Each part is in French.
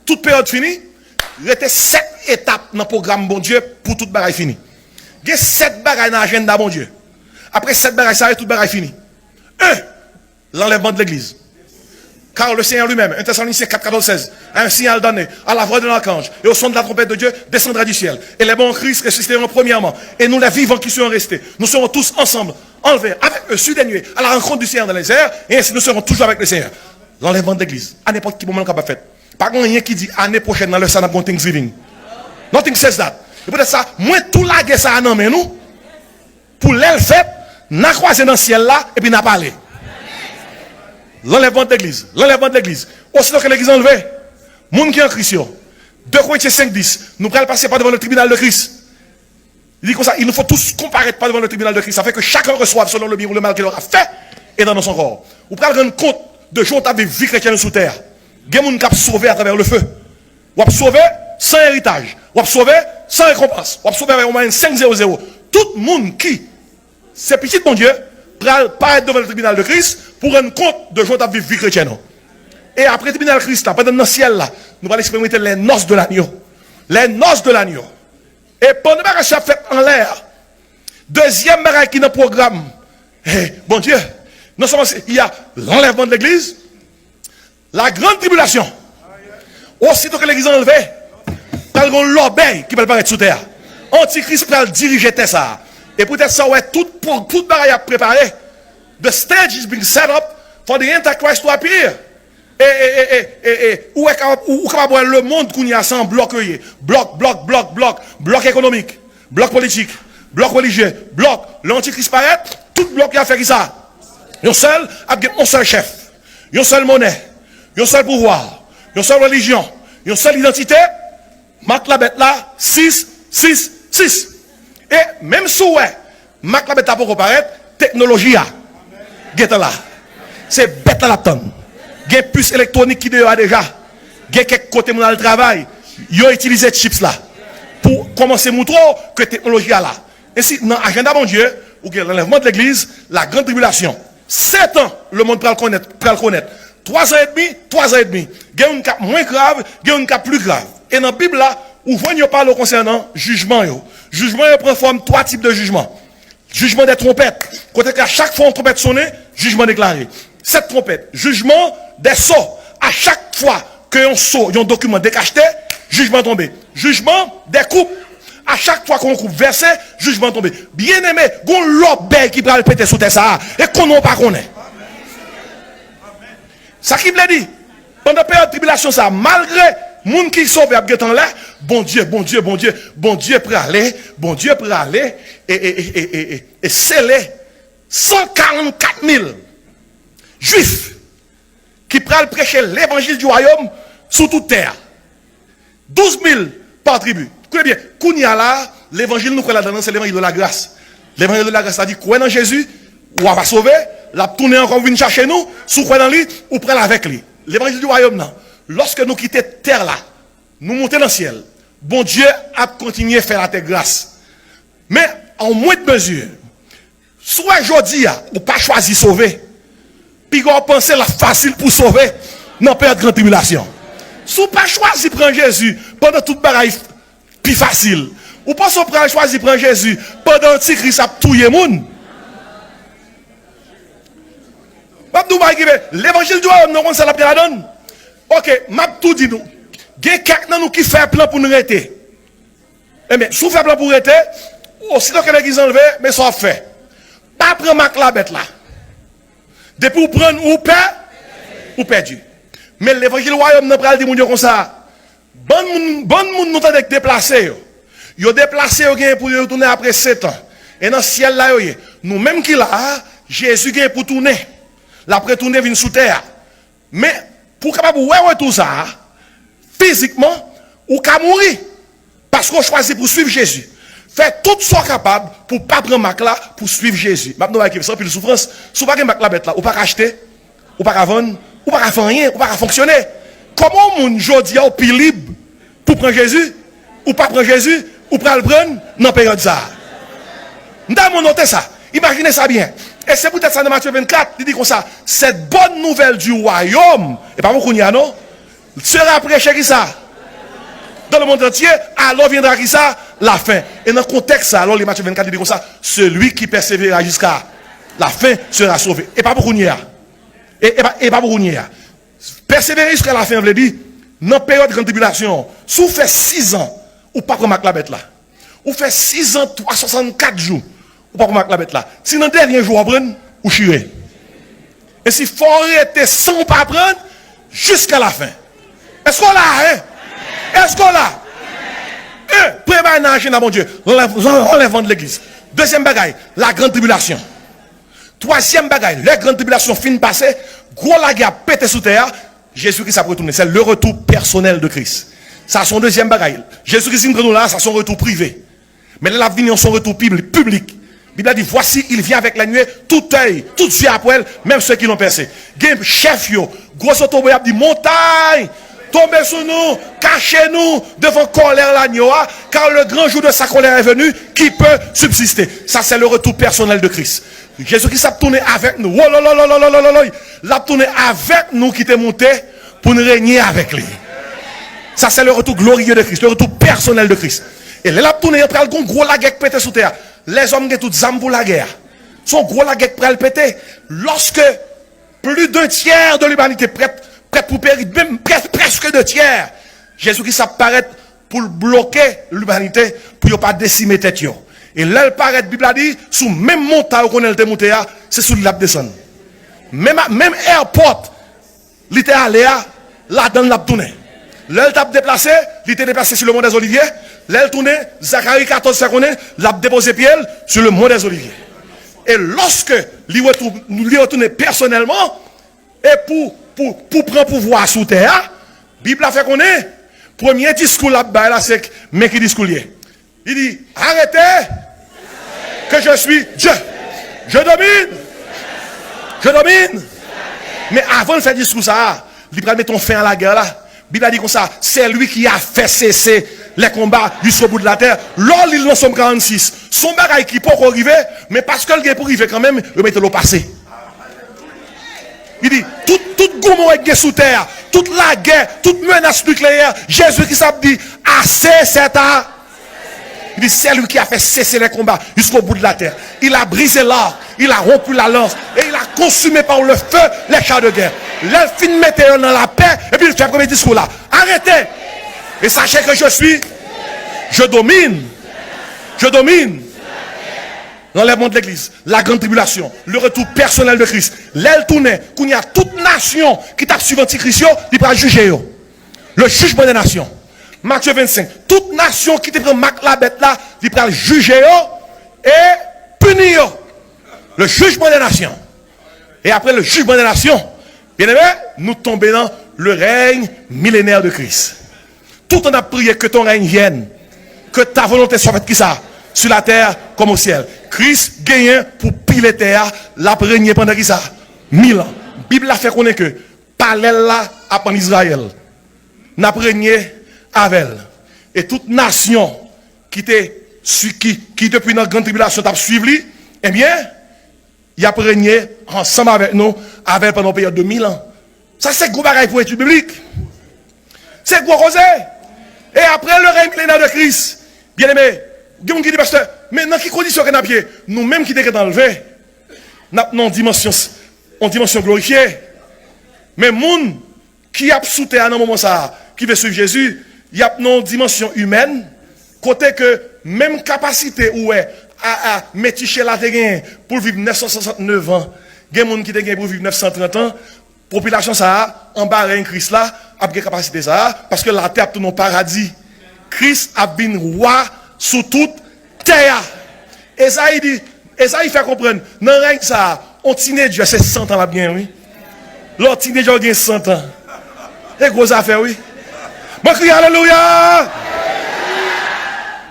toute période finie, il y a 7 étapes dans le programme bon Dieu pour toute bagaille finie. Il y a 7 bagailles dans l'agenda bon Dieu. Après 7 bagailles, ça y est, toute bagaille finie. 1. L'enlèvement de l'église. Car le Seigneur lui-même, 1 Thessaloniciens 4, 14, 16, a un signal donné à la voix de l'archange et au son de la trompette de Dieu descendra du ciel. Et les bons Christ ressusciteront premièrement. Et nous, les vivants qui seront restés, nous serons tous ensemble, enlevés avec eux sur des nuées, à la rencontre du Seigneur dans les airs. Et ainsi nous serons toujours avec le Seigneur. L'enlèvement de l'église, à n'importe quel moment qu'on va faire. Par contre, il y a qui dit année prochaine dans le salon de Thanksgiving. Nothing says that. Et peut-être ça, moi tout la guerre ça non mais nous pour l'elle fait, n'a croisé dans le ciel là et puis n'a parlé. L'enlèvement de l'église, l'enlèvement de l'église. Aussitôt que l'église est enlevée, monde qui est en Christ, 2 Corinthiens 5, 10, nous allons passer par devant le tribunal de Christ. Il dit comme ça, il nous faut tous comparaître par devant le tribunal de Christ. Ça fait que chacun reçoive selon le bien ou le mal qu'il aura fait et dans son corps. Vous pouvez rendre compte de gens qui avaient vie chrétienne sous terre. Il y a des gens qui ont sauvé à travers le feu. Ou ont sauvé sans héritage. Ou ont sauvé sans récompense. Ou ont sauvé avec au moins 500. Tout le monde qui, c'est petit bon Dieu, paraître devant le tribunal de Christ pour rendre compte de gens qui ont vécu vie chrétienne. Et après le tribunal de Christ, là, pendant le ciel, là, nous allons expérimenter les noces de l'agneau. Les noces de l'agneau. Et pendant que ça fait en l'air, deuxième bagaille qui est dans le programme, bon Dieu, non seulement il y a l'enlèvement de l'église, la grande tribulation. Aussitôt que l'église est enlevée, il y a l'obéi qui peut paraître sous terre. Antichrist peut diriger ça. Et peut-être ça ouais tout bagaille à préparer. The stage is being set up for the Antichrist to appear. Où est voir le monde qu'on y a sans bloc économique, bloc politique, bloc religieux, bloc l'antichrist paraît, tout bloc qui a fait ça. Un seul chef, une seule monnaie, un seul pouvoir, une seule religion, une seule identité. Marc la bête là 6. Et même si Marc la bête a pour apparaître, technologie a là. C'est bête à la tonne. Il y a puce électronique qui a déjà. Il y a quelques côtés dans le travail. Ils ont utilisé chips là. Pour commencer à montrer que la technologie est là. Ainsi, dans l'agenda mon Dieu, où il y a l'enlèvement de l'église, la grande tribulation. 7 ans, le monde peut le connaître. 3 ans et demi. Il y a une cap moins grave, il y a une cap plus grave. Et dans la Bible là, où vous parle concernant jugement. Jugement prend forme 3 types de jugement. Jugement des trompettes. Côté qu'à chaque fois on trompette sonne, jugement déclaré. Cette trompette, jugement des sauts. À chaque fois qu'un saut, un document décacheté, jugement tombé. Jugement des coupes. À chaque fois qu'on coupe versé, jugement tombé. Bien aimé, gon l'obé qui va le péter sous terre ça. Et qu'on n'a pas connaît. Ça qui veut dire, pendant la période de tribulation, ça, malgré moun qui sauve à temps là, bon Dieu pour aller, et sceller 144 000 juifs qui prennent prêcher l'évangile du royaume sous toute terre. 12 000 par tribu. Écoutez bien, Kounia là, l'évangile nous croit là-dedans, c'est l'évangile de la grâce. L'évangile de la grâce, ça dit, croyez dans Jésus, ou on va sauver, la tourner encore, venir chercher nous, sous croyez dans lui, ou prenez avec lui. L'évangile du royaume, non. Lorsque nous quittons terre là, nous montons dans le ciel, bon Dieu a continué à faire la terre grâce. Mais en moins de mesure, soit aujourd'hui, ou pas choisi sauver, puis on pense la facile pour sauver, non pas de grande tribulation. Si vous pas choisi prendre Jésus pendant toute bagaille plus facile, ou pas choisi prendre Jésus pendant Antichrist a tué les gens. L'évangile du royaume, nous ça la donne. Ok, m'a tout dit nous. Il y a quelqu'un nous qui fait plan pour nous arrêter. Eh bien, si vous faites plan pour arrêter, aussitôt que l'église enlevée, mais ça fait. Pas prendre Marc la bête là. Depuis vous prendre ou perd, ou perdu. Mais l'évangile du royaume n'a pas dit comme ça. Bon monde nous t'a déplacé. Yo déplacé pour retourner après 7 ans. Et dans le ciel là, nous même qui là, Jésus vient pour tourner. L'après tourner vient sous terre. Mais pour capable ouais tout ça, physiquement, ou qu'à mourir. Parce qu'on choisit pour suivre Jésus. Fait tout soit capable pour ne pas prendre Mac là pour suivre Jésus. Maintenant, avec ça, puis de souffrance, si vous pas Mac la bête là, ou pas acheter, ou pas vendre, ou pas faire rien, ou pas fonctionner. Comment mon jodi a plus libre pour prendre Jésus, ou pas prendre Jésus, ou pas le prendre dans la période ça. Nous avons noté ça. Imaginez ça bien. Et c'est peut-être ça dans Matthieu 24, il dit comme ça, cette bonne nouvelle du royaume, et pas beaucoup n'y a non, sera prêché qui ça? Dans le monde entier, alors viendra qui ça? La fin. Et dans le contexte, alors les Matthieu 24 dit comme ça, celui qui persévérera jusqu'à la fin sera sauvé. Et pas beaucoup n'y a. Et pas beaucoup n'y a. Persévérer jusqu'à la fin, veut dire, dans la période de grande tribulation, si vous faites 6 ans, ou pas comme la bête là. Ou fait 6 ans, 364 jours, ou pas comme la bête là. Si dans le dernier jour, vous prenez, ou chirez. Et si faut arrêter sans pas prendre, jusqu'à la fin. Est-ce qu'on l'a, hein? Est-ce qu'on l'a? Préparez dans mon Dieu. Enlèvement de l'église. Deuxième bagaille, la grande tribulation. Troisième bagaille, la grande tribulation fin passée, gros la guerre pété sous terre, Jésus-Christ a retourné. C'est le retour personnel de Christ. Ça, son deuxième bagaille. Jésus-Christ nous là, ça son retour privé. Mais là, il vient son retour public. La Bible dit, voici, il vient avec la nuée, tout œil, tout yeux après elle, même ceux qui l'ont percé. Chef, yo, gros autoboy a dit, montagne, tombez sur nous, cachez-nous devant colère l'agneau, car le grand jour de sa colère est venu, qui peut subsister. Ça, c'est le retour personnel de Christ. Jésus-Christ a tourné avec nous. Il a tourné avec nous qui t'est monté pour nous régner avec lui. Ça, c'est le retour glorieux de Christ, le retour personnel de Christ. Et là, il a tourné, il a pris le gros la guerre pété sous terre. Les hommes qui ont toutes armes pour la guerre. Son gros la guerre prêt à le péter. Lorsque plus d'un tiers de l'humanité prête pour périr, même presque 2 tiers, Jésus-Christ apparaît pour bloquer l'humanité, pour ne pas décimer tête. Et là, il paraît, la Bible a dit, sous même montagne qu'on est monté, c'est sous la descente. Même airport, il était allé là dans la tournée. Là, il a déplacé, il était déplacé sur le mont des Oliviers. Là, il tournait, Zacharie 14 secondes, il a déposé pied sur le mont des Oliviers. Et lorsque il retourne personnellement, et pour prendre pouvoir sous terre, la Bible a fait qu'on est, premier discours là-bas, c'est mais qui discours il dit, arrêtez, que je suis Dieu. Je domine. Je domine. Mais avant de faire discours ça, il va mettre fin à la guerre là. Bible a dit comme ça, c'est lui qui a fait cesser les combats jusqu'au bout de la terre. Lors il en somme 46. Son bagage qui peut arriver, mais parce que le peut arriver quand même, il met le passé. Il dit, tout gourmand est sous terre, toute la guerre, toute menace nucléaire, Jésus qui s'est dit, assez c'est à. Il dit, c'est lui qui a fait cesser les combats jusqu'au bout de la terre. Il a brisé l'arc, il a rompu la lance, et il a consumé par le feu les chars de guerre. L'elfine mettait dans la paix, et puis il fait le premier discours là. Arrêtez! Et sachez que je domine. Je domine. L'enlèvement de l'église, la grande tribulation, le retour personnel de Christ. L'aile tournée, qu'il y a toute nation qui t'a suivi antichrist, il va juger. Le jugement des nations. Matthieu 25. Toute nation qui te prend la bête là, il va juger et punir. Le jugement des nations. Et après le jugement des nations, bien aimé, nous tombons dans le règne millénaire de Christ. Tout on a prié que ton règne vienne. Que ta volonté soit faite qui ça? Sur la terre comme au ciel. Christ gagne pour piler terre, l'a régné pendant qui ça? 1000 ans. La Bible a fait connaître que parallèle là en Israël. N'a régné avec elle. Et toute nation qui depuis notre grande tribulation t'a suivi, eh bien, il a régné ensemble avec nous, avec pendant une période de 1000 ans. Ça c'est gros bagaille pour étude biblique. C'est gros causé. Et après le règne millénaire de Christ, bien aimé, il y a qui dit, pasteur, mais dans quelles conditions qu'on a pied, nous-mêmes qui sommes enlevés, nous avons une dimension glorifiée. Mais les gens qui a sous terre à un moment ça, qui veut suivre Jésus, il y a une dimension humaine, côté que même capacité où est à méticher la terre pour vivre 969 ans, il y a des gens qui ont pour vivre 930 ans, population ça, en bas de Christ là, a une capacité ça, parce que la terre est un paradis. Christ a bien roi sous toute terre. Et ça, il dit, et ça, il fait comprendre, dans le règne ça, on tine Dieu, c'est 100 ans là bien, oui. L'autre tine Dieu, il 100 ans. Et gros affaire, oui. Moi, crie alléluia.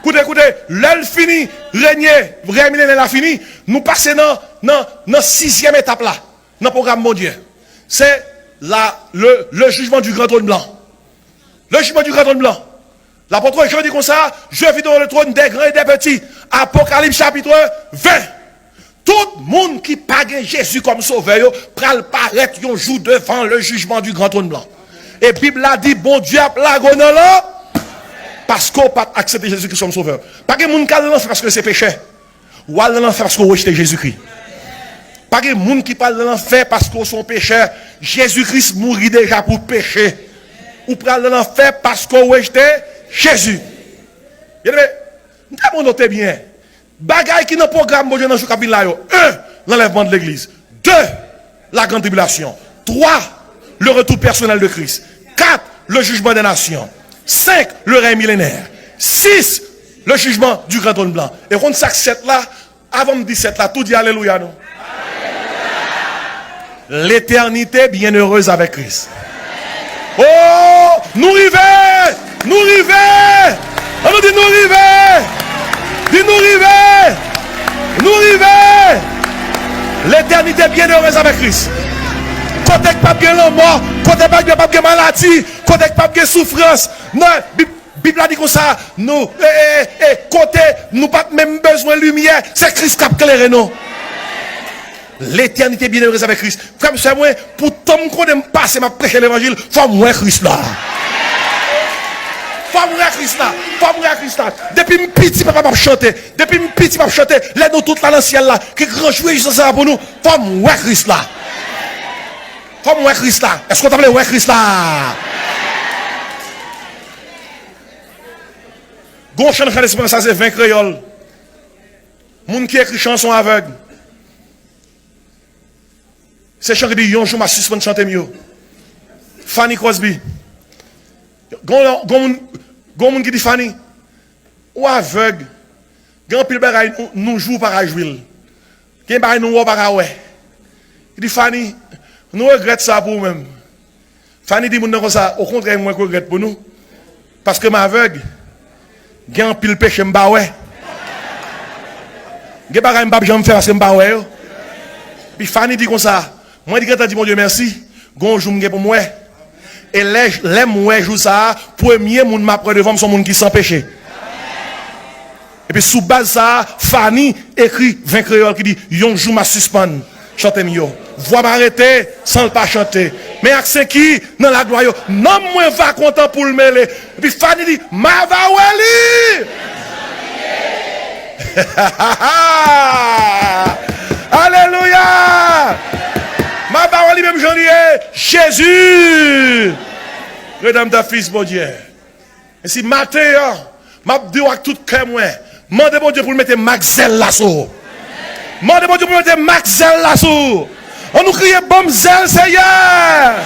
Écoutez, l'heure fini, régner, vrai millénaire a fini, nous passons dans 6e étape là, dans le programme mondial. C'est le jugement du grand trône blanc. Le jugement du grand trône blanc. L'apôtre Jean dit comme ça, je vis dans le trône des grands et des petits. Apocalypse chapitre 20. Tout le monde qui pague Jésus comme sauveur, pral paraître un jour devant le jugement du grand trône blanc. Et la Bible a dit, bon Dieu a plagué là. Parce qu'on n'a pas accepté Jésus-Christ comme sauveur. Pas que les gens qui parlent de l'enfer parce que c'est péché. Ou aller dans l'enfer parce qu'on rejette Jésus-Christ. Pas que les gens qui parlent de l'enfer parce qu'on sont pécheurs. Jésus-Christ mourit déjà pour pécher. Ou parlent de l'enfer parce qu'on rejette Jésus. Vous avez noté bien. Bagaille qui dans le programme de Dieu dans ce chapitre-là. 1. L'enlèvement de l'église. 2. La grande tribulation. 3. Le retour personnel de Christ. 4. Le jugement des nations. 5, le règne millénaire. 6, le jugement du grand trône blanc. Et quand ça 7 là, avant de dire 7 là, tout dit alléluia, non? L'éternité bienheureuse avec Christ. Oh, nous rivons, nous rivons. On nous dit nous rivons. Dis nous rivons. Nous rivons. L'éternité bienheureuse avec Christ. Côté pas bien la mort, côté pas bien maladie, côté pas bien souffrance. Non, Bible a dit comme ça, nous côté nous pas même besoin de lumière, c'est Christ qui a éclairé nous. L'éternité bienheureuse avec Christ. Comme ça moi pour tant qu'on aime passer m'a prêcher l'évangile, faut moi Christ là. Faut moi Christ là. Faut moi Christ là. Depuis mon petit papa m'a chanter, depuis mon petit papa chanter, les nous toute là dans le ciel là, qui grand jouer ça pour nous, faut moi Christ là. Comme ouais Christ là. Est-ce qu'on t'appelle ouais Christ là? Gon chant de l'esprit, ça c'est 20 créoles. Moun qui écrit chanson aveugle. C'est chant qui dit yon jour m'a suspend chanter mieux. Fanny Crosby. Gon moun qui dit Fanny. Ou aveugle. Gon pile bagay nous joue par à jouer. Gen bagay nous par à ouais. Il dit Fanny, nous regrettons ça pour nous-mêmes. Fanny dit comme ça, au contraire, moi je regrette pour nous. Parce que ma aveugle, il y a un pile péché, je ne ouais. Je ne sais pas faire parce que je ne ouais. Puis Fanny dit comme ça, moi je dis mon Dieu merci, gon jour pour moi. Et les moi jour ça, premier monde m'a près devant son monde qui sans péché. Et puis sous base ça, Fanny écrit 20 créoles qui dit yon jour m'a suspend. Chantez mieux. Voix m'arrêter sans le pas chanter. Mais accès qui dans la gloire, non moins va content pour le mêler. Et puis Fanny dit, ma va wali. Alléluia. Ma va wali même j'en ai. Jésus. Redame ta fils, mon Dieu. Et si matin, m'a dit avec tout cœur moi, mandez mon Dieu pour mettre Maxel là-sous. Mandez mon Dieu pour mettre Maxel là-sous. On nous crie bon zèle, Seigneur.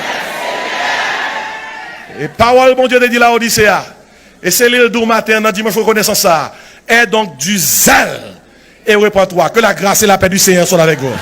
Et parole, mon Dieu, de dit la Odyssée. Et c'est l'île du matin, dans dimanche reconnaissance ça. Et donc du zèle. Et répands-toi. Que la grâce et la paix du Seigneur soient avec vous.